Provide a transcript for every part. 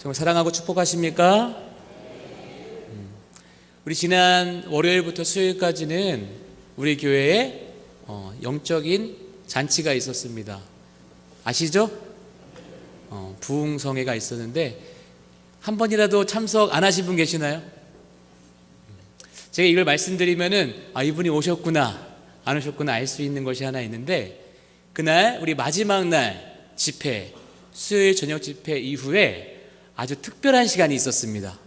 정말 사랑하고 축복하십니까? 우리 지난 월요일부터 수요일까지는 우리 교회에 영적인 잔치가 있었습니다. 아시죠? 부흥성회가 있었는데 한 번이라도 참석 안 하신 분 계시나요? 제가 이걸 말씀드리면은 이분이 오셨구나 안 오셨구나 알 수 있는 것이 하나 있는데, 그날 우리 마지막 날 집회, 수요일 저녁 집회 이후에 아주 특별한 시간이 있었습니다.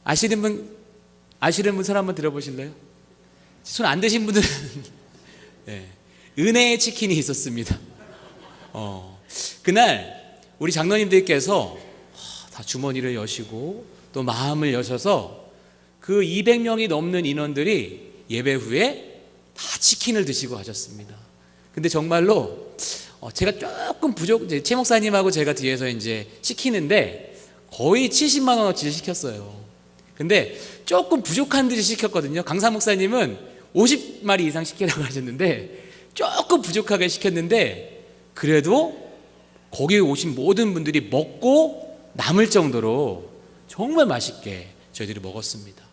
아시는 분 손 한번 들어보실래요? 손 안 드신 분들은 네, 은혜의 치킨이 있었습니다. 그날 우리 장로님들께서 다 주머니를 여시고 또 마음을 여셔서 그 200명이 넘는 인원들이 예배 후에 다 치킨을 드시고 하셨습니다. 근데 정말로 제가 조금 최 목사님하고 제가 뒤에서 이제 시키는데 거의 70만 원어치를 시켰어요. 근데 조금 부족한 듯이 시켰거든요. 강사 목사님은 50마리 이상 시키라고 하셨는데 조금 부족하게 시켰는데, 그래도 거기에 오신 모든 분들이 먹고 남을 정도로 정말 맛있게 저희들이 먹었습니다.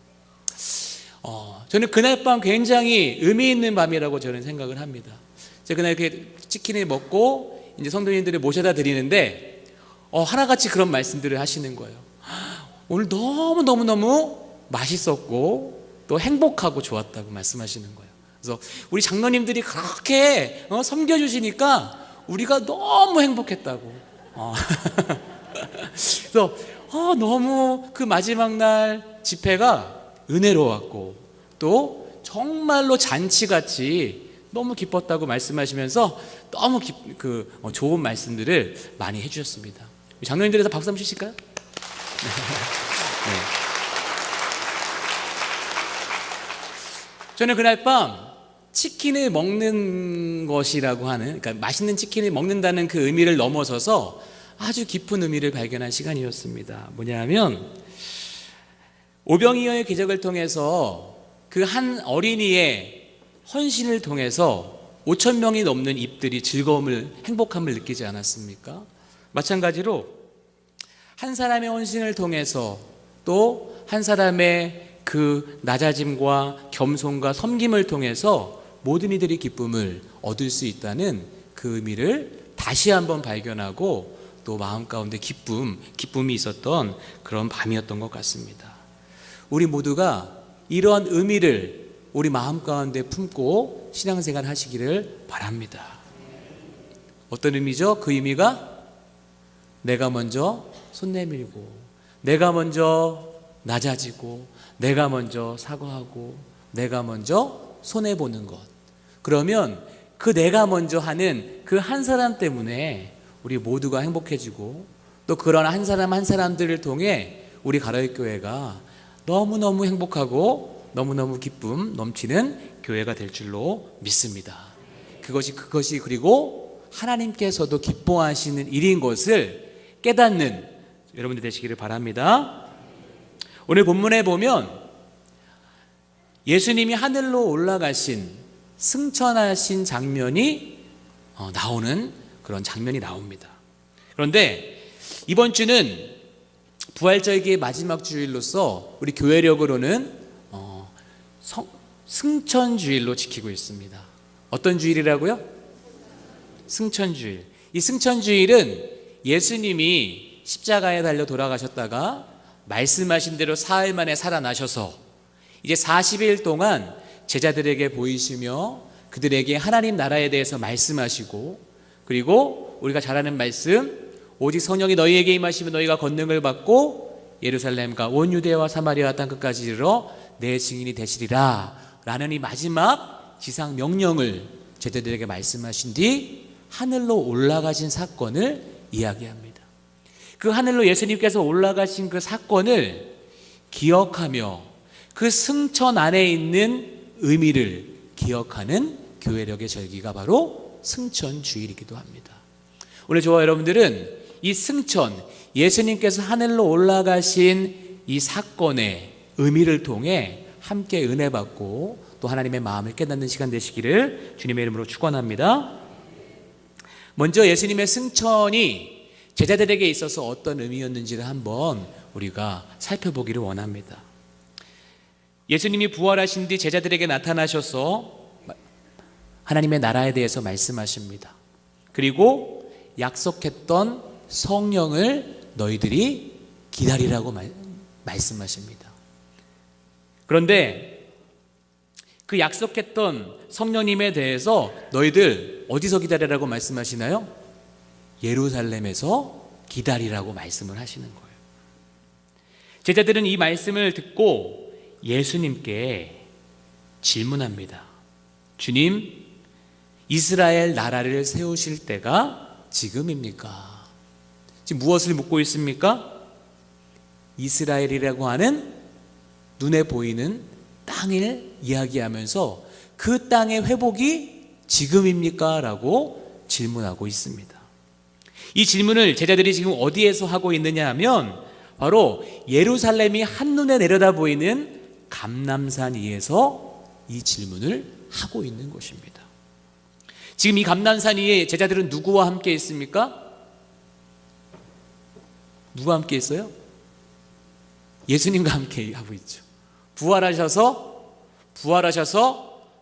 저는 그날 밤 굉장히 의미 있는 밤이라고 저는 생각을 합니다. 제가 그날 이렇게 치킨을 먹고 이제 성도님들을 모셔다 드리는데 하나같이 그런 말씀들을 하시는 거예요. 오늘 너무너무 맛있었고 또 행복하고 좋았다고 말씀하시는 거예요. 그래서 우리 장로님들이 그렇게 섬겨주시니까 우리가 너무 행복했다고. 그래서 너무 그 마지막 날 집회가 은혜로웠고 또 정말로 잔치같이 너무 기뻤다고 말씀하시면서 너무 좋은 말씀들을 많이 해주셨습니다. 장로님들에서 박수 한번 주실까요? 네. 저는 그날 밤 치킨을 먹는 것이라고 하는, 그러니까 맛있는 치킨을 먹는다는 그 의미를 넘어서서 아주 깊은 의미를 발견한 시간이었습니다. 뭐냐면 오병이어의 기적을 통해서 그 한 어린이의 헌신을 통해서 5천 명이 넘는 입들이 행복함을 느끼지 않았습니까? 마찬가지로 한 사람의 헌신을 통해서 또 한 사람의 그 낮아짐과 겸손과 섬김을 통해서 모든 이들이 기쁨을 얻을 수 있다는 그 의미를 다시 한번 발견하고 또 마음 가운데 기쁨이 있었던 그런 밤이었던 것 같습니다. 우리 모두가 이러한 의미를 우리 마음 가운데 품고 신앙생활 하시기를 바랍니다. 어떤 의미죠? 그 의미가 내가 먼저 손 내밀고, 내가 먼저 낮아지고, 내가 먼저 사과하고, 내가 먼저 손해보는 것. 그러면 그 내가 먼저 하는 그 한 사람 때문에 우리 모두가 행복해지고, 또 그런 한 사람들을 통해 우리 가라육교회가 너무너무 행복하고 너무너무 기쁨 넘치는 교회가 될 줄로 믿습니다. 그것이 그리고 하나님께서도 기뻐하시는 일인 것을 깨닫는 여러분들 되시기를 바랍니다. 오늘 본문에 보면 예수님이 하늘로 올라가신, 승천하신 장면이 나오는 그런 장면이 나옵니다. 그런데 이번 주는 부활절기의 마지막 주일로서 우리 교회력으로는 승천주일로 지키고 있습니다. 어떤 주일이라고요? 승천주일. 이 승천주일은 예수님이 십자가에 달려 돌아가셨다가 말씀하신 대로 사흘 만에 살아나셔서 이제 40일 동안 제자들에게 보이시며 그들에게 하나님 나라에 대해서 말씀하시고, 그리고 우리가 잘 아는 말씀, 오직 성령이 너희에게 임하시면 너희가 권능을 받고 예루살렘과 온 유대와 사마리아 땅끝까지 이르러 내 증인이 되시리라 라는 이 마지막 지상 명령을 제자들에게 말씀하신 뒤 하늘로 올라가신 사건을 이야기합니다. 그 하늘로 예수님께서 올라가신 그 사건을 기억하며 그 승천 안에 있는 의미를 기억하는 교회력의 절기가 바로 승천주일이기도 합니다. 오늘 저와 여러분들은 이 승천, 예수님께서 하늘로 올라가신 이 사건의 의미를 통해 함께 은혜 받고 또 하나님의 마음을 깨닫는 시간 되시기를 주님의 이름으로 축원합니다. 먼저 예수님의 승천이 제자들에게 있어서 어떤 의미였는지를 한번 우리가 살펴보기를 원합니다. 예수님이 부활하신 뒤 제자들에게 나타나셔서 하나님의 나라에 대해서 말씀하십니다. 그리고 약속했던 성령을 너희들이 기다리라고 말씀하십니다. 그런데 그 약속했던 성령님에 대해서 너희들 어디서 기다리라고 말씀하시나요? 예루살렘에서 기다리라고 말씀을 하시는 거예요. 제자들은 이 말씀을 듣고 예수님께 질문합니다. 주님, 이스라엘 나라를 세우실 때가 지금입니까? 지금 무엇을 묻고 있습니까? 이스라엘이라고 하는 눈에 보이는 땅을 이야기하면서 그 땅의 회복이 지금입니까? 라고 질문하고 있습니다. 이 질문을 제자들이 지금 어디에서 하고 있느냐 하면 바로 예루살렘이 한눈에 내려다 보이는 감람산 위에서 이 질문을 하고 있는 것입니다. 지금 이 감람산 위에 제자들은 누구와 함께 있습니까? 누구와 함께 있어요? 예수님과 함께 하고 있죠. 부활하셔서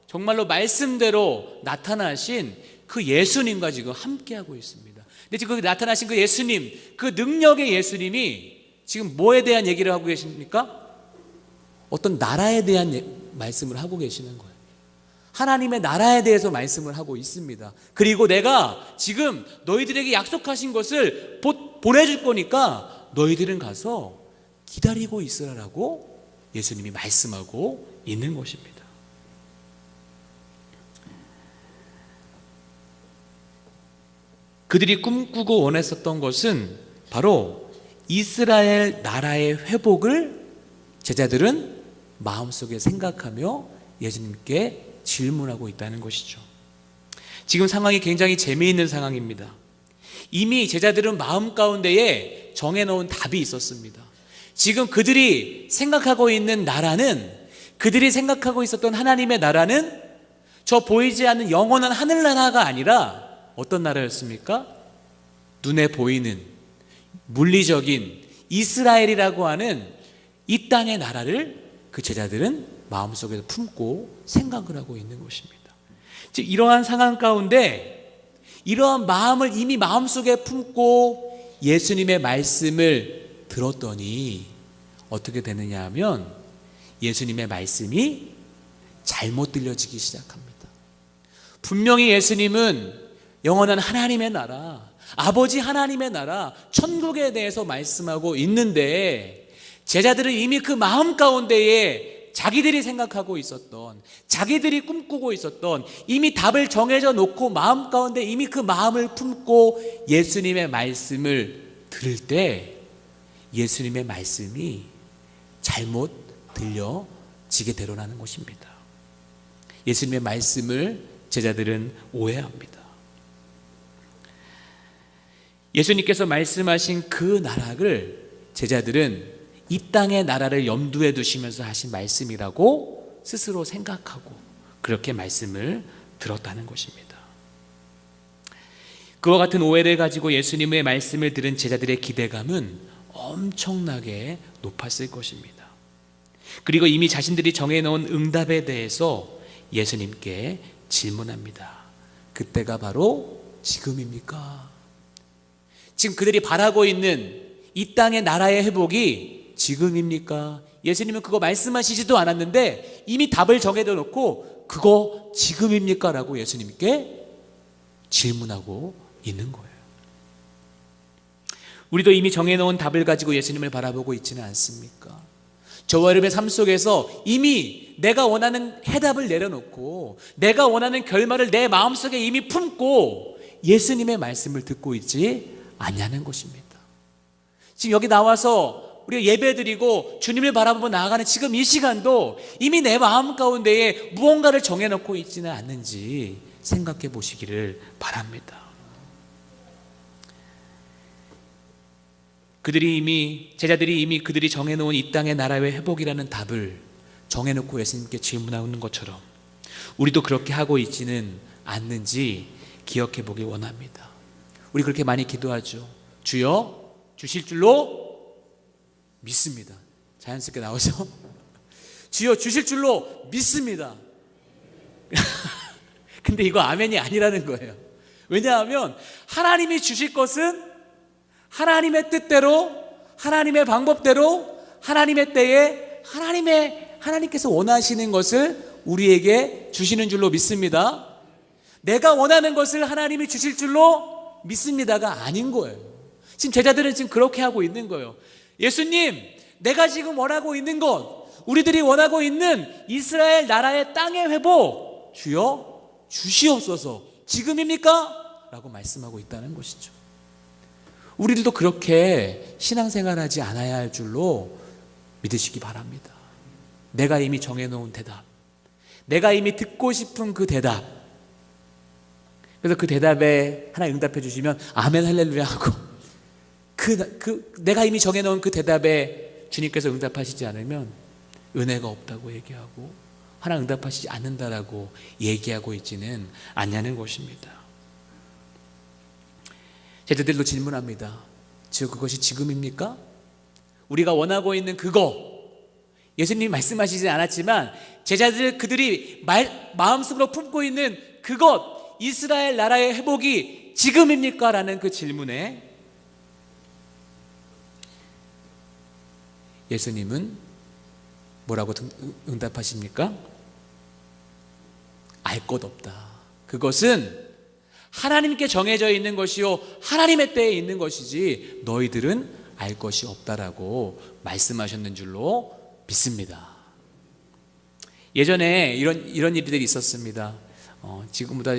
정말로 말씀대로 나타나신 그 예수님과 지금 함께 하고 있습니다. 근데 지금 나타나신 그 예수님, 그 능력의 예수님이 지금 뭐에 대한 얘기를 하고 계십니까? 어떤 나라에 대한 말씀을 하고 계시는 거예요. 하나님의 나라에 대해서 말씀을 하고 있습니다. 그리고 내가 지금 너희들에게 약속하신 것을 보내줄 거니까 너희들은 가서 기다리고 있으라라고 예수님이 말씀하고 있는 것입니다. 그들이 꿈꾸고 원했었던 것은 바로 이스라엘 나라의 회복을 제자들은 마음속에 생각하며 예수님께 질문하고 있다는 것이죠. 지금 상황이 굉장히 재미있는 상황입니다. 이미 제자들은 마음 가운데에 정해놓은 답이 있었습니다. 지금 그들이 생각하고 있는 나라는, 그들이 생각하고 있었던 하나님의 나라는 저 보이지 않는 영원한 하늘나라가 아니라 어떤 나라였습니까? 눈에 보이는 물리적인 이스라엘이라고 하는 이 땅의 나라를 그 제자들은 마음속에서 품고 생각을 하고 있는 것입니다. 즉 이러한 상황 가운데 이러한 마음을 이미 마음속에 품고 예수님의 말씀을 들었더니 어떻게 되느냐 하면 예수님의 말씀이 잘못 들려지기 시작합니다. 분명히 예수님은 영원한 하나님의 나라, 아버지 하나님의 나라, 천국에 대해서 말씀하고 있는데 제자들은 이미 그 마음 가운데에 자기들이 생각하고 있었던, 자기들이 꿈꾸고 있었던 이미 답을 정해져 놓고 마음 가운데 이미 그 마음을 품고 예수님의 말씀을 들을 때 예수님의 말씀이 잘못 들려지게 드러나는 것입니다. 예수님의 말씀을 제자들은 오해합니다. 예수님께서 말씀하신 그 나라를 제자들은 이 땅의 나라를 염두에 두시면서 하신 말씀이라고 스스로 생각하고 그렇게 말씀을 들었다는 것입니다. 그와 같은 오해를 가지고 예수님의 말씀을 들은 제자들의 기대감은 엄청나게 높았을 것입니다. 그리고 이미 자신들이 정해놓은 응답에 대해서 예수님께 질문합니다. 그때가 바로 지금입니까? 지금 그들이 바라고 있는 이 땅의 나라의 회복이 지금입니까? 예수님은 그거 말씀하시지도 않았는데 이미 답을 정해져 놓고 그거 지금입니까? 라고 예수님께 질문하고 있는 거예요. 우리도 이미 정해놓은 답을 가지고 예수님을 바라보고 있지는 않습니까? 저와 여러분의 삶 속에서 이미 내가 원하는 해답을 내려놓고 내가 원하는 결말을 내 마음속에 이미 품고 예수님의 말씀을 듣고 있지 않냐는 것입니다. 지금 여기 나와서 우리가 예배드리고 주님을 바라보며 나아가는 지금 이 시간도 이미 내 마음 가운데에 무언가를 정해놓고 있지는 않는지 생각해 보시기를 바랍니다. 제자들이 이미 그들이 정해놓은 이 땅의 나라의 회복이라는 답을 정해놓고 예수님께 질문하는 것처럼 우리도 그렇게 하고 있지는 않는지 기억해 보기 원합니다. 우리 그렇게 많이 기도하죠. 주여 주실 줄로 믿습니다. 자연스럽게 나오죠? 주여 주실 줄로 믿습니다. 근데 이거 아멘이 아니라는 거예요. 왜냐하면 하나님이 주실 것은 하나님의 뜻대로, 하나님의 방법대로, 하나님의 때에 하나님께서 원하시는 것을 우리에게 주시는 줄로 믿습니다. 내가 원하는 것을 하나님이 주실 줄로 믿습니다가 아닌 거예요. 지금 제자들은 지금 그렇게 하고 있는 거예요. 예수님, 내가 지금 원하고 있는 것, 우리들이 원하고 있는 이스라엘 나라의 땅의 회복, 주여 주시옵소서. 지금입니까? 라고 말씀하고 있다는 것이죠. 우리들도 그렇게 신앙생활하지 않아야 할 줄로 믿으시기 바랍니다. 내가 이미 정해놓은 대답, 내가 이미 듣고 싶은 그 대답, 그래서 그 대답에 하나 응답해 주시면 아멘 할렐루야 하고, 내가 이미 정해놓은 그 대답에 주님께서 응답하시지 않으면 은혜가 없다고 얘기하고 하나 응답하시지 않는다라고 얘기하고 있지는 않냐는 것입니다. 제자들도 질문합니다. 저 그것이 지금입니까? 우리가 원하고 있는 그거, 예수님이 말씀하시지 않았지만 제자들 그들이 마음속으로 품고 있는 그것, 이스라엘 나라의 회복이 지금입니까? 라는 그 질문에 예수님은 뭐라고 응답하십니까? 알 것 없다. 그것은 하나님께 정해져 있는 것이요 하나님의 때에 있는 것이지 너희들은 알 것이 없다라고 말씀하셨는 줄로 믿습니다. 예전에 이런 일들이 있었습니다. 지금보다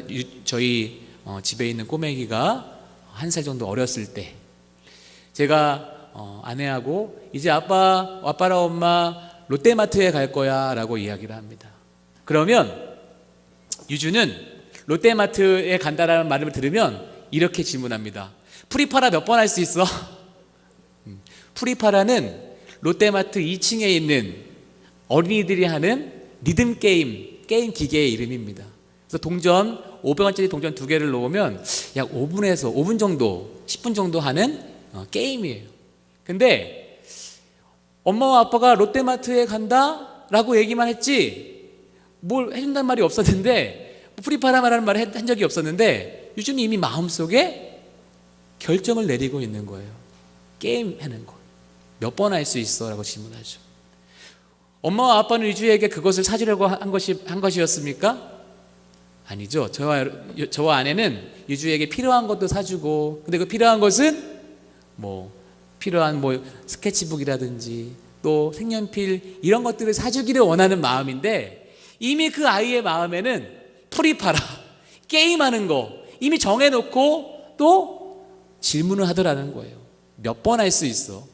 저희 집에 있는 꼬맹이가 1살 정도 어렸을 때 제가 아내하고 이제 아빠랑 엄마 롯데마트에 갈 거야 라고 이야기를 합니다. 그러면 유주는 롯데마트에 간다라는 말을 들으면 이렇게 질문합니다. 프리파라 몇 번 할 수 있어? 프리파라는 롯데마트 2층에 있는 어린이들이 하는 리듬 게임 기계의 이름입니다. 그래서 동전 500원짜리 동전 2개를 놓으면 약 5분 정도 10분 정도 하는 게임이에요. 근데 엄마와 아빠가 롯데마트에 간다 라고 얘기만 했지 뭘 해준다는 말이 없었는데, 프리파라라는 말을 한 적이 없었는데 유준이 이미 마음속에 결정을 내리고 있는 거예요. 게임 하는 거 몇 번 할 수 있어? 라고 질문하죠. 엄마와 아빠는 유주에게 그것을 사주려고 한 것이었습니까? 아니죠. 저와 아내는 유주에게 필요한 것도 사주고, 근데 그 필요한 것은 필요한 스케치북이라든지 또 색연필 이런 것들을 사주기를 원하는 마음인데, 이미 그 아이의 마음에는 프리파라 게임하는 거 이미 정해놓고 또 질문을 하더라는 거예요. 몇 번 할 수 있어?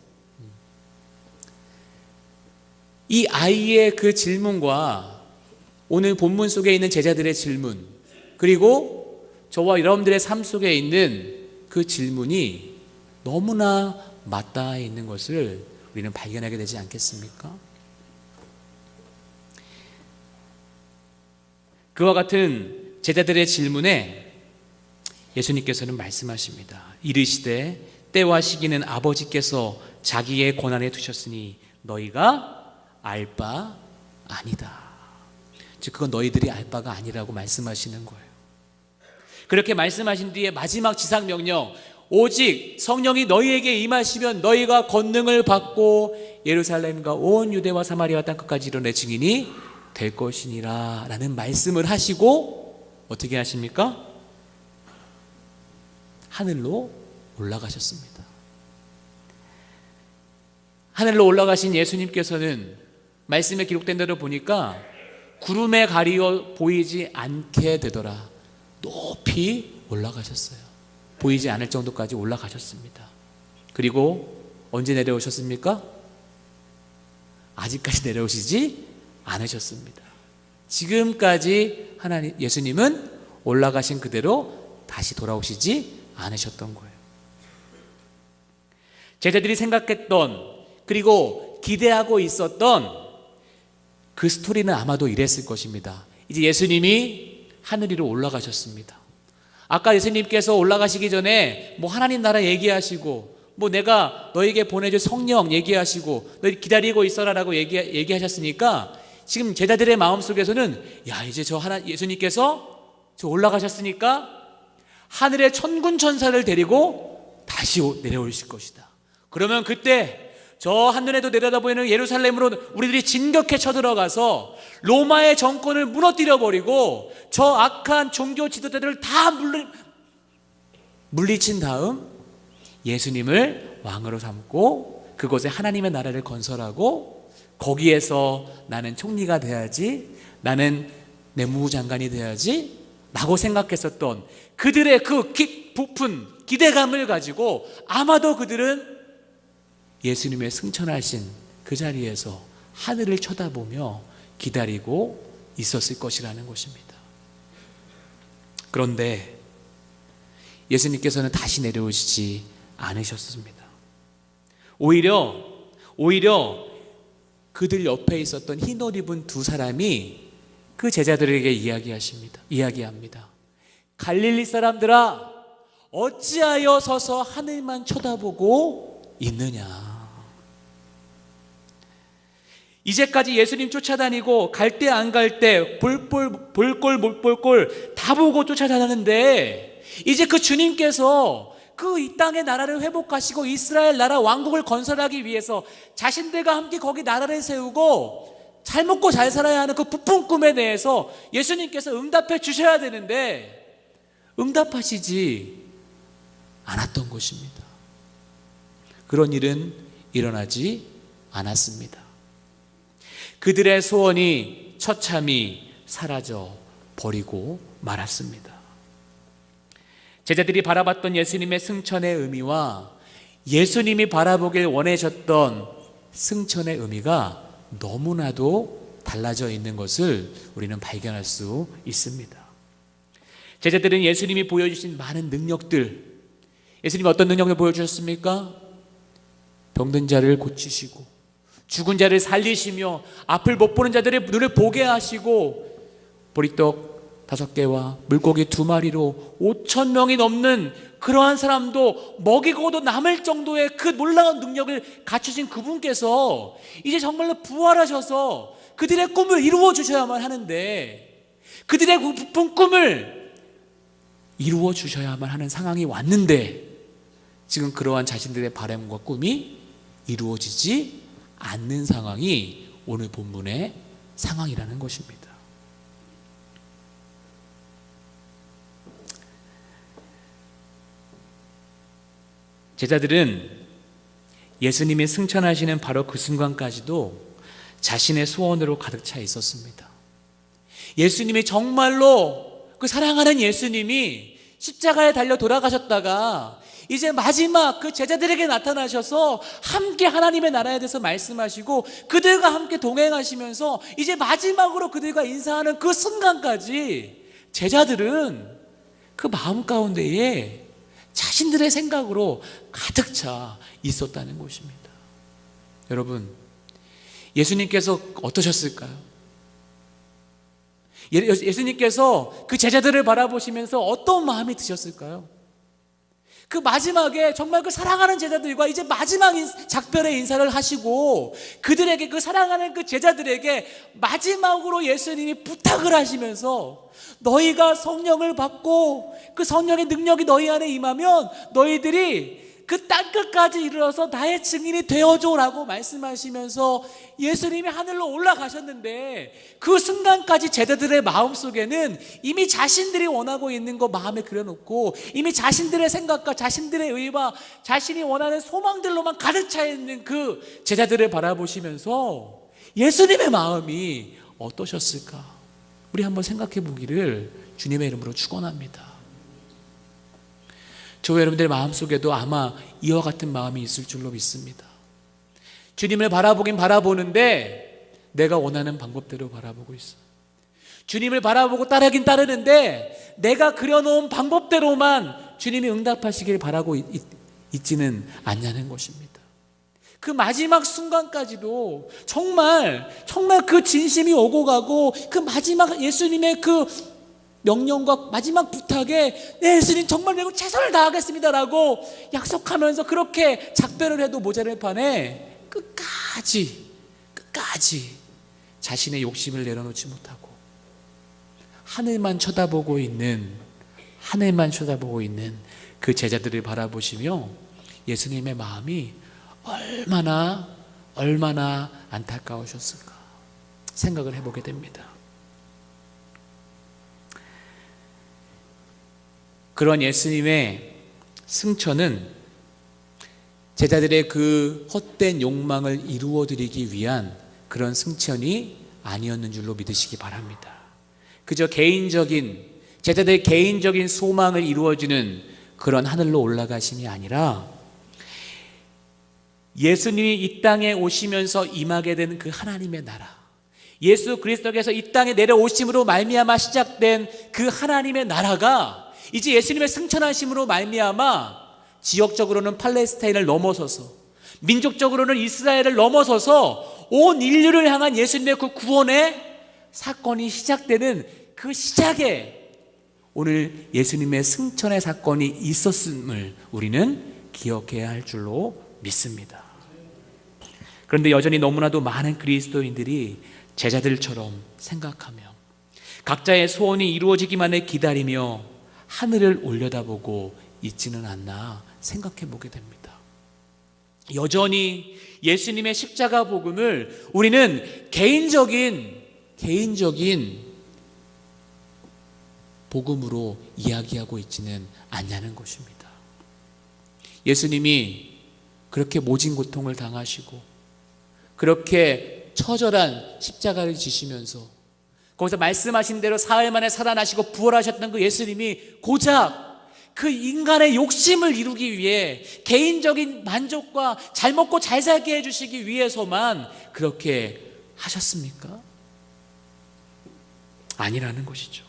이 아이의 그 질문과 오늘 본문 속에 있는 제자들의 질문, 그리고 저와 여러분들의 삶 속에 있는 그 질문이 너무나 맞닿아 있는 것을 우리는 발견하게 되지 않겠습니까? 그와 같은 제자들의 질문에 예수님께서는 말씀하십니다. 이르시되 때와 시기는 아버지께서 자기의 권한에 두셨으니 너희가 알 바 아니다. 즉 그건 너희들이 알 바가 아니라고 말씀하시는 거예요. 그렇게 말씀하신 뒤에 마지막 지상명령, 오직 성령이 너희에게 임하시면 너희가 권능을 받고 예루살렘과 온 유대와 사마리아 땅끝까지 이르러 내 증인이 될 것이니라 라는 말씀을 하시고 어떻게 하십니까? 하늘로 올라가셨습니다. 하늘로 올라가신 예수님께서는 말씀에 기록된 대로 보니까 구름에 가리어 보이지 않게 되더라 높이 올라가셨어요. 보이지 않을 정도까지 올라가셨습니다. 그리고 언제 내려오셨습니까? 아직까지 내려오시지 않으셨습니다. 지금까지 예수님은 올라가신 그대로 다시 돌아오시지 않으셨던 거예요. 제자들이 생각했던, 그리고 기대하고 있었던 그 스토리는 아마도 이랬을 것입니다. 이제 예수님이 하늘 위로 올라가셨습니다. 아까 예수님께서 올라가시기 전에 뭐 하나님 나라 얘기하시고 뭐 내가 너에게 보내줄 성령 얘기하시고 너희 기다리고 있어라라고 얘기하셨으니까 지금 제자들의 마음속에서는 야, 이제 예수님께서 저 올라가셨으니까 하늘의 천군 천사를 데리고 다시 내려오실 것이다. 그러면 그때 저 한눈에도 내려다보이는 예루살렘으로 우리들이 진격해 쳐들어가서 로마의 정권을 무너뜨려 버리고 저 악한 종교 지도자들을 다 물리친 다음 예수님을 왕으로 삼고 그곳에 하나님의 나라를 건설하고 거기에서 나는 총리가 돼야지, 나는 내무장관이 돼야지 라고 생각했었던 그들의 그 부푼 기대감을 가지고 아마도 그들은 예수님의 승천하신 그 자리에서 하늘을 쳐다보며 기다리고 있었을 것이라는 것입니다. 그런데 예수님께서는 다시 내려오시지 않으셨습니다. 오히려 그들 옆에 있었던 흰옷 입은 두 사람이 그 제자들에게 이야기합니다. 갈릴리 사람들아, 어찌하여 서서 하늘만 쳐다보고 있느냐. 이제까지 예수님 쫓아다니고 갈 때 안 갈 때 볼 꼴 못 볼 꼴 다 보고 쫓아다녔는데 이제 그 주님께서 그 이 땅의 나라를 회복하시고 이스라엘 나라 왕국을 건설하기 위해서 자신들과 함께 거기 나라를 세우고 잘 먹고 잘 살아야 하는 그 부푼 꿈에 대해서 예수님께서 응답해 주셔야 되는데 응답하시지 않았던 것입니다. 그런 일은 일어나지 않았습니다. 그들의 소원이 처참히 사라져 버리고 말았습니다. 제자들이 바라봤던 예수님의 승천의 의미와 예수님이 바라보길 원하셨던 승천의 의미가 너무나도 달라져 있는 것을 우리는 발견할 수 있습니다. 제자들은 예수님이 보여주신 많은 능력들, 예수님이 어떤 능력을 보여주셨습니까? 병든 자를 고치시고 죽은 자를 살리시며 앞을 못 보는 자들의 눈을 보게 하시고 보리떡 5개와 물고기 2마리로 5,000명이 넘는 그러한 사람도 먹이고도 남을 정도의 그 놀라운 능력을 갖추신 그분께서 이제 정말로 부활하셔서 그들의 꿈을 이루어 주셔야만 하는데 그들의 그 부푼 꿈을 이루어 주셔야만 하는 상황이 왔는데 지금 그러한 자신들의 바람과 꿈이 이루어지지 않는 상황이 오늘 본문의 상황이라는 것입니다. 제자들은 예수님이 승천하시는 바로 그 순간까지도 자신의 소원으로 가득 차 있었습니다. 예수님이 정말로 그 사랑하는 예수님이 십자가에 달려 돌아가셨다가 이제 마지막 그 제자들에게 나타나셔서 함께 하나님의 나라에 대해서 말씀하시고 그들과 함께 동행하시면서 이제 마지막으로 그들과 인사하는 그 순간까지 제자들은 그 마음 가운데에 자신들의 생각으로 가득 차 있었다는 것입니다. 여러분, 예수님께서 어떠셨을까요? 예수님께서 그 제자들을 바라보시면서 어떤 마음이 드셨을까요? 그 마지막에 정말 그 사랑하는 제자들과 이제 마지막 작별의 인사를 하시고 그들에게 그 사랑하는 그 제자들에게 마지막으로 예수님이 부탁을 하시면서 너희가 성령을 받고 그 성령의 능력이 너희 안에 임하면 너희들이 그 땅끝까지 이르러서 나의 증인이 되어줘라고 말씀하시면서 예수님이 하늘로 올라가셨는데 그 순간까지 제자들의 마음속에는 이미 자신들이 원하고 있는 거 마음에 그려놓고 이미 자신들의 생각과 자신들의 의와 자신이 원하는 소망들로만 가득 차 있는 그 제자들을 바라보시면서 예수님의 마음이 어떠셨을까? 우리 한번 생각해 보기를 주님의 이름으로 축원합니다. 저 여러분들의 마음속에도 아마 이와 같은 마음이 있을 줄로 믿습니다. 주님을 바라보긴 바라보는데 내가 원하는 방법대로 바라보고 있어. 주님을 바라보고 따르긴 따르는데 내가 그려놓은 방법대로만 주님이 응답하시길 바라고 있지는 않냐는 것입니다. 그 마지막 순간까지도 정말 그 진심이 오고 가고 그 마지막 예수님의 그 명령과 마지막 부탁에 네, 예수님 정말 내가 최선을 다하겠습니다라고 약속하면서 그렇게 작별을 해도 모자랄 판에 끝까지 자신의 욕심을 내려놓지 못하고 하늘만 쳐다보고 있는 그 제자들을 바라보시며 예수님의 마음이 얼마나 안타까우셨을까 생각을 해보게 됩니다. 그런 예수님의 승천은 제자들의 그 헛된 욕망을 이루어드리기 위한 그런 승천이 아니었는 줄로 믿으시기 바랍니다. 그저 제자들의 개인적인 소망을 이루어주는 그런 하늘로 올라가심이 아니라 예수님이 이 땅에 오시면서 임하게 된 그 하나님의 나라, 예수 그리스도께서 이 땅에 내려오심으로 말미암아 시작된 그 하나님의 나라가 이제 예수님의 승천하심으로 말미암아 지역적으로는 팔레스타인을 넘어서서 민족적으로는 이스라엘을 넘어서서 온 인류를 향한 예수님의 그 구원의 사건이 시작되는 그 시작에 오늘 예수님의 승천의 사건이 있었음을 우리는 기억해야 할 줄로 믿습니다. 그런데 여전히 너무나도 많은 그리스도인들이 제자들처럼 생각하며 각자의 소원이 이루어지기만을 기다리며 하늘을 올려다보고 있지는 않나 생각해 보게 됩니다. 여전히 예수님의 십자가 복음을 우리는 개인적인 복음으로 이야기하고 있지는 않냐는 것입니다. 예수님이 그렇게 모진 고통을 당하시고 그렇게 처절한 십자가를 지시면서 거기서 말씀하신 대로 사흘 만에 살아나시고 부활하셨던 그 예수님이 고작 그 인간의 욕심을 이루기 위해 개인적인 만족과 잘 먹고 잘 살게 해주시기 위해서만 그렇게 하셨습니까? 아니라는 것이죠.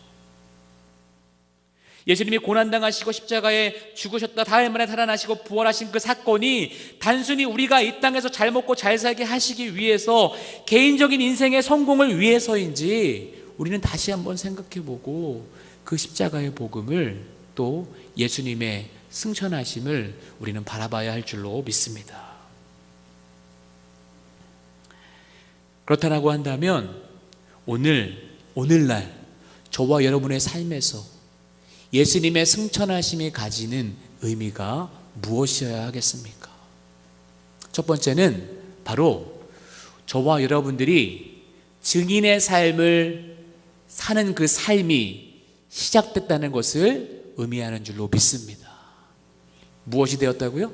예수님이 고난당하시고 십자가에 죽으셨다 사흘 만에 살아나시고 부활하신 그 사건이 단순히 우리가 이 땅에서 잘 먹고 잘 살게 하시기 위해서 개인적인 인생의 성공을 위해서인지 우리는 다시 한번 생각해보고 그 십자가의 복음을 또 예수님의 승천하심을 우리는 바라봐야 할 줄로 믿습니다. 그렇다고 한다면 오늘날 저와 여러분의 삶에서 예수님의 승천하심이 가지는 의미가 무엇이어야 하겠습니까? 첫 번째는 바로 저와 여러분들이 증인의 삶을 사는 그 삶이 시작됐다는 것을 의미하는 줄로 믿습니다. 무엇이 되었다고요?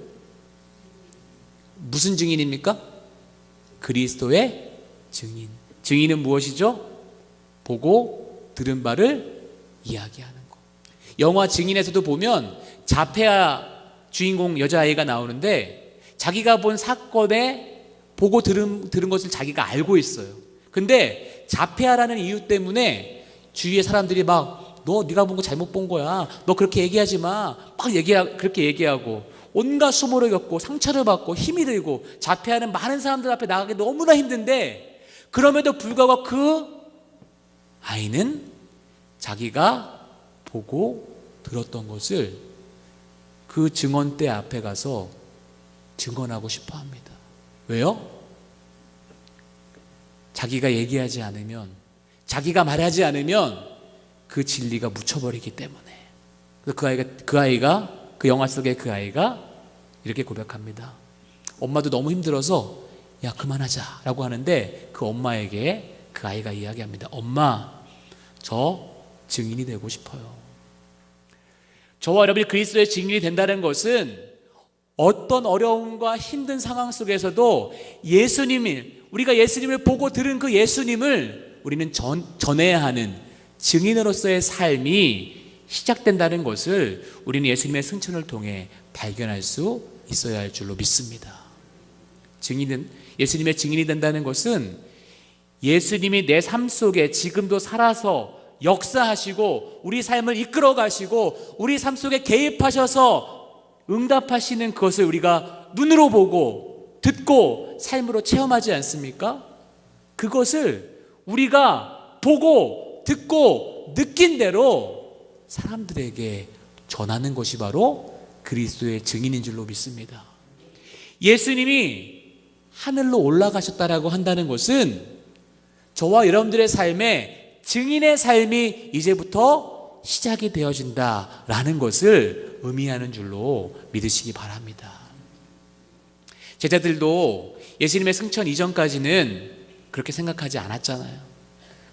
무슨 증인입니까? 그리스도의 증인. 증인은 무엇이죠? 보고 들은 바를 이야기하는 것. 영화 증인에서도 보면 자페아 주인공 여자아이가 나오는데 자기가 본 사건에 보고 들은 것을 자기가 알고 있어요. 근데 자페아라는 이유 때문에 주위의 사람들이 막 네가 본 거 잘못 본 거야. 너 그렇게 얘기하지 마. 그렇게 얘기하고 온갖 수모를 겪고 상처를 받고 힘이 들고 자폐하는 많은 사람들 앞에 나가기 너무나 힘든데 그럼에도 불구하고 그 아이는 자기가 보고 들었던 것을 그 증언대 앞에 가서 증언하고 싶어 합니다. 왜요? 자기가 얘기하지 않으면, 자기가 말하지 않으면 그 진리가 묻혀버리기 때문에. 그 영화 속의 그 아이가 이렇게 고백합니다. 엄마도 너무 힘들어서 야 그만하자 라고 하는데 그 엄마에게 그 아이가 이야기합니다. 엄마, 저 증인이 되고 싶어요. 저와 여러분이 그리스도의 증인이 된다는 것은 어떤 어려움과 힘든 상황 속에서도 우리가 예수님을 보고 들은 그 예수님을 우리는 전해야 하는 증인으로서의 삶이 시작된다는 것을 우리는 예수님의 승천을 통해 발견할 수 있어야 할 줄로 믿습니다. 예수님의 증인이 된다는 것은 예수님이 내 삶 속에 지금도 살아서 역사하시고 우리 삶을 이끌어 가시고 우리 삶 속에 개입하셔서 응답하시는 그것을 우리가 눈으로 보고 듣고 삶으로 체험하지 않습니까? 그것을 우리가 보고 듣고 보고 느낀 대로 사람들에게 전하는 것이 바로 그리스도의 증인인 줄로 믿습니다. 예수님이 하늘로 올라가셨다라고 한다는 것은 저와 여러분들의 삶에 증인의 삶이 이제부터 시작이 되어진다라는 것을 의미하는 줄로 믿으시기 바랍니다. 제자들도 예수님의 승천 이전까지는 그렇게 생각하지 않았잖아요.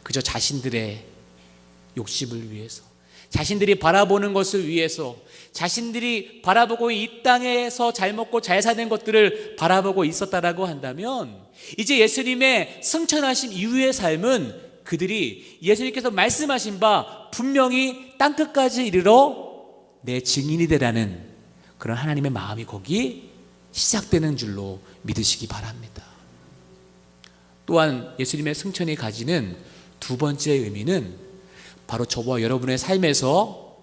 그저 자신들의 욕심을 위해서, 자신들이 바라보는 것을 위해서, 자신들이 바라보고 이 땅에서 잘 먹고 잘 사는 것들을 바라보고 있었다라고 한다면, 이제 예수님의 승천하신 이후의 삶은 그들이 예수님께서 말씀하신 바 분명히 땅끝까지 이르러 내 증인이 되라는 그런 하나님의 마음이 거기 시작되는 줄로 믿으시기 바랍니다. 또한 예수님의 승천이 가지는 두 번째 의미는 바로 저와 여러분의 삶에서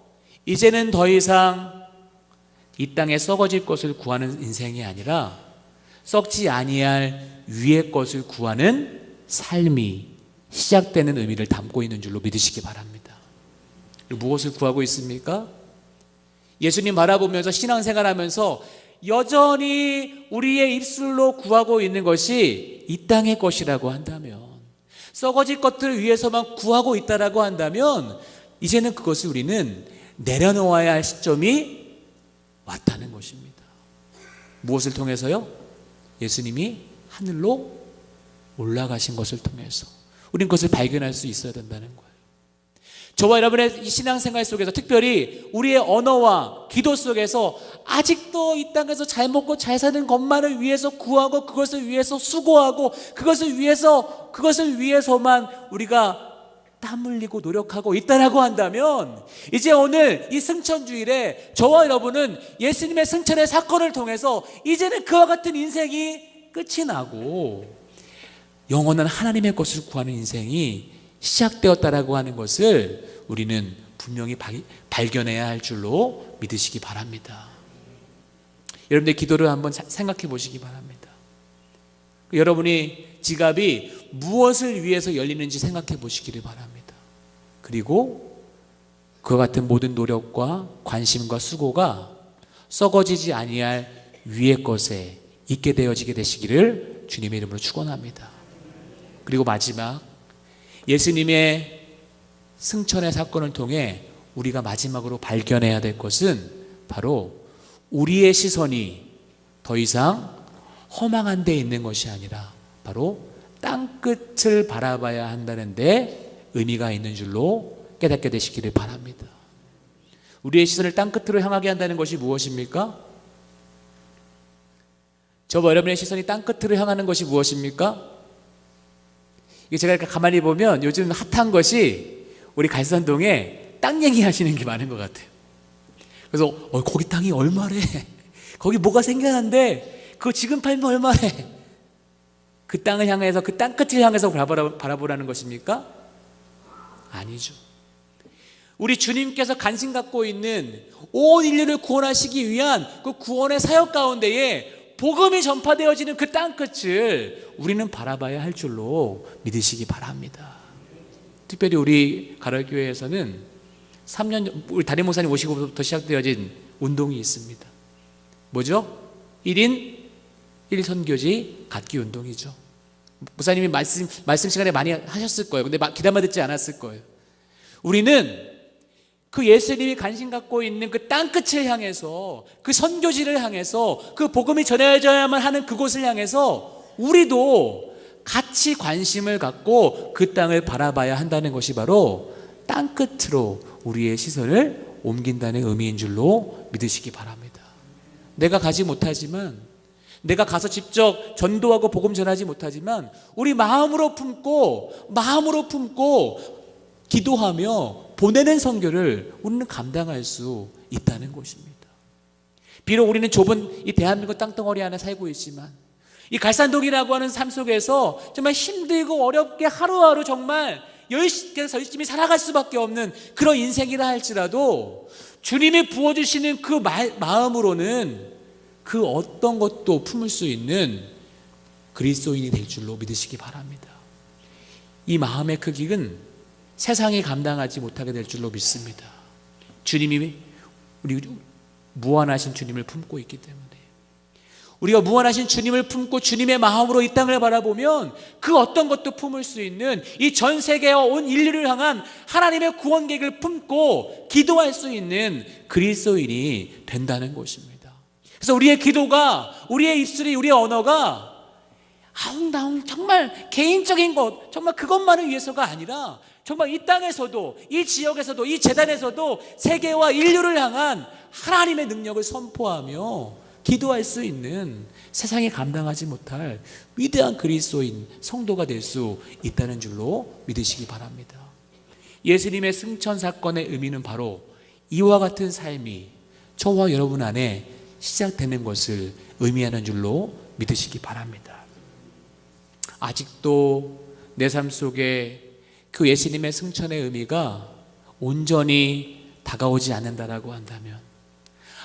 이제는 더 이상 이 땅에 썩어질 것을 구하는 인생이 아니라 썩지 아니할 위의 것을 구하는 삶이 시작되는 의미를 담고 있는 줄로 믿으시기 바랍니다. 무엇을 구하고 있습니까? 예수님 바라보면서 신앙생활하면서 여전히 우리의 입술로 구하고 있는 것이 이 땅의 것이라고 한다면, 썩어질 것들을 위해서만 구하고 있다라고 한다면, 이제는 그것을 우리는 내려놓아야 할 시점이 왔다는 것입니다. 무엇을 통해서요? 예수님이 하늘로 올라가신 것을 통해서 우리는 그것을 발견할 수 있어야 된다는 거예요. 저와 여러분의 이 신앙생활 속에서, 특별히 우리의 언어와 기도 속에서 아직도 이 땅에서 잘 먹고 잘 사는 것만을 위해서 구하고, 그것을 위해서 수고하고, 그것을 위해서만 우리가 땀 흘리고 노력하고 있다라고 한다면, 이제 오늘 이 승천주일에 저와 여러분은 예수님의 승천의 사건을 통해서 이제는 그와 같은 인생이 끝이 나고 영원한 하나님의 것을 구하는 인생이 시작되었다라고 하는 것을 우리는 분명히 발견해야 할 줄로 믿으시기 바랍니다. 여러분들 기도를 한번 생각해 보시기 바랍니다. 여러분이 지갑이 무엇을 위해서 열리는지 생각해 보시기를 바랍니다. 그리고 그와 같은 모든 노력과 관심과 수고가 썩어지지 아니할 위의 것에 있게 되어지게 되시기를 주님의 이름으로 축원합니다. 그리고 마지막, 예수님의 승천의 사건을 통해 우리가 마지막으로 발견해야 될 것은 바로 우리의 시선이 더 이상 허망한 데 있는 것이 아니라 바로 땅끝을 바라봐야 한다는 데 의미가 있는 줄로 깨닫게 되시기를 바랍니다. 우리의 시선을 땅끝으로 향하게 한다는 것이 무엇입니까? 저와 여러분의 시선이 땅끝으로 향하는 것이 무엇입니까? 이게 제가 이렇게 가만히 보면 요즘 핫한 것이 우리 갈산동에 땅 얘기하시는 게 많은 것 같아요. 그래서 거기 땅이 얼마래? 거기 뭐가 생겨난데 그거 지금 팔면 얼마래? 그 땅을 향해서, 그 땅끝을 향해서 바라보라는 것입니까? 아니죠. 우리 주님께서 관심 갖고 있는 온 인류를 구원하시기 위한 그 구원의 사역 가운데에 복음이 전파되어지는 그 땅끝을 우리는 바라봐야 할 줄로 믿으시기 바랍니다. 특별히 우리 가락교회에서는 3년 전, 우리 담임 목사님 오시고부터 시작되어진 운동이 있습니다. 뭐죠? 1인 1선교지 갖기 운동이죠. 목사님이 말씀 시간에 많이 하셨을 거예요. 근데 귀담아 듣지 않았을 거예요. 우리는 그 예수님이 관심 갖고 있는 그 땅끝을 향해서, 그 선교지를 향해서, 그 복음이 전해져야만 하는 그곳을 향해서 우리도 같이 관심을 갖고 그 땅을 바라봐야 한다는 것이 바로 땅끝으로 우리의 시선을 옮긴다는 의미인 줄로 믿으시기 바랍니다. 내가 가지 못하지만, 내가 가서 직접 전도하고 복음 전하지 못하지만 우리 마음으로 품고 기도하며 보내는 선교를 우리는 감당할 수 있다는 것입니다. 비록 우리는 좁은 이 대한민국 땅덩어리 안에 살고 있지만, 이 갈산동이라고 하는 삶 속에서 정말 힘들고 어렵게 하루하루 정말 열심히 살아갈 수밖에 없는 그런 인생이라 할지라도 주님이 부어주시는 그 마음으로는 그 어떤 것도 품을 수 있는 그리스도인이 될 줄로 믿으시기 바랍니다. 이 마음의 크기는 세상이 감당하지 못하게 될 줄로 믿습니다. 주님이 우리 무한하신 주님을 품고 있기 때문에, 우리가 무한하신 주님을 품고 주님의 마음으로 이 땅을 바라보면 그 어떤 것도 품을 수 있는, 이 전 세계와 온 인류를 향한 하나님의 구원 계획을 품고 기도할 수 있는 그리스도인이 된다는 것입니다. 그래서 우리의 기도가, 우리의 입술이, 우리의 언어가 아웅다웅 정말 개인적인 것, 정말 그것만을 위해서가 아니라 정말 이 땅에서도, 이 지역에서도, 이 재단에서도 세계와 인류를 향한 하나님의 능력을 선포하며 기도할 수 있는, 세상이 감당하지 못할 위대한 그리스도인 성도가 될 수 있다는 줄로 믿으시기 바랍니다. 예수님의 승천 사건의 의미는 바로 이와 같은 삶이 저와 여러분 안에 시작되는 것을 의미하는 줄로 믿으시기 바랍니다. 아직도 내 삶 속에 그 예수님의 승천의 의미가 온전히 다가오지 않는다라고 한다면,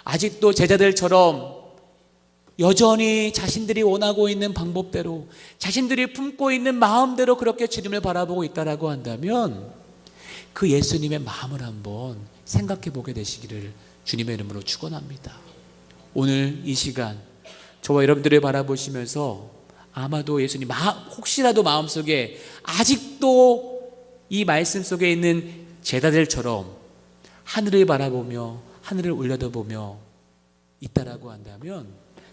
아직도 제자들처럼 여전히 자신들이 원하고 있는 방법대로, 자신들이 품고 있는 마음대로 그렇게 주님을 바라보고 있다라고 한다면 그 예수님의 마음을 한번 생각해 보게 되시기를 주님의 이름으로 축원합니다. 오늘 이 시간 저와 여러분들을 바라보시면서 아마도 예수님 혹시라도 마음속에 아직도 이 말씀 속에 있는 제자들처럼 하늘을 바라보며 하늘을 올려다보며 있다라고 한다면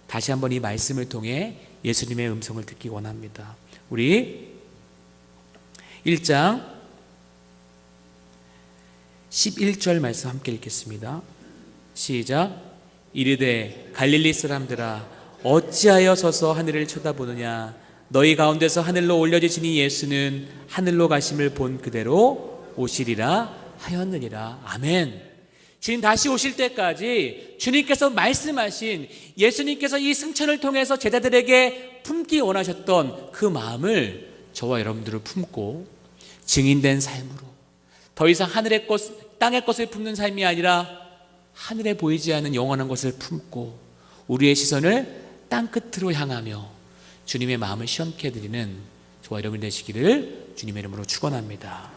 다시 한번 이 말씀을 통해 예수님의 음성을 듣기 원합니다. 우리 1장 11절 말씀 함께 읽겠습니다. 시작. 이르되 갈릴리 사람들아 어찌하여 서서 하늘을 쳐다보느냐, 너희 가운데서 하늘로 올려지시니 예수는 하늘로 가심을 본 그대로 오시리라 하였느니라. 아멘. 지금 다시 오실 때까지 주님께서 말씀하신, 예수님께서 이 승천을 통해서 제자들에게 품기 원하셨던 그 마음을 저와 여러분들을 품고 증인된 삶으로, 더 이상 하늘의 것, 땅의 것을 품는 삶이 아니라 하늘에 보이지 않는 영원한 것을 품고 우리의 시선을 땅 끝으로 향하며 주님의 마음을 시원케 해드리는 저와 여러분 되시기를 주님의 이름으로 축원합니다.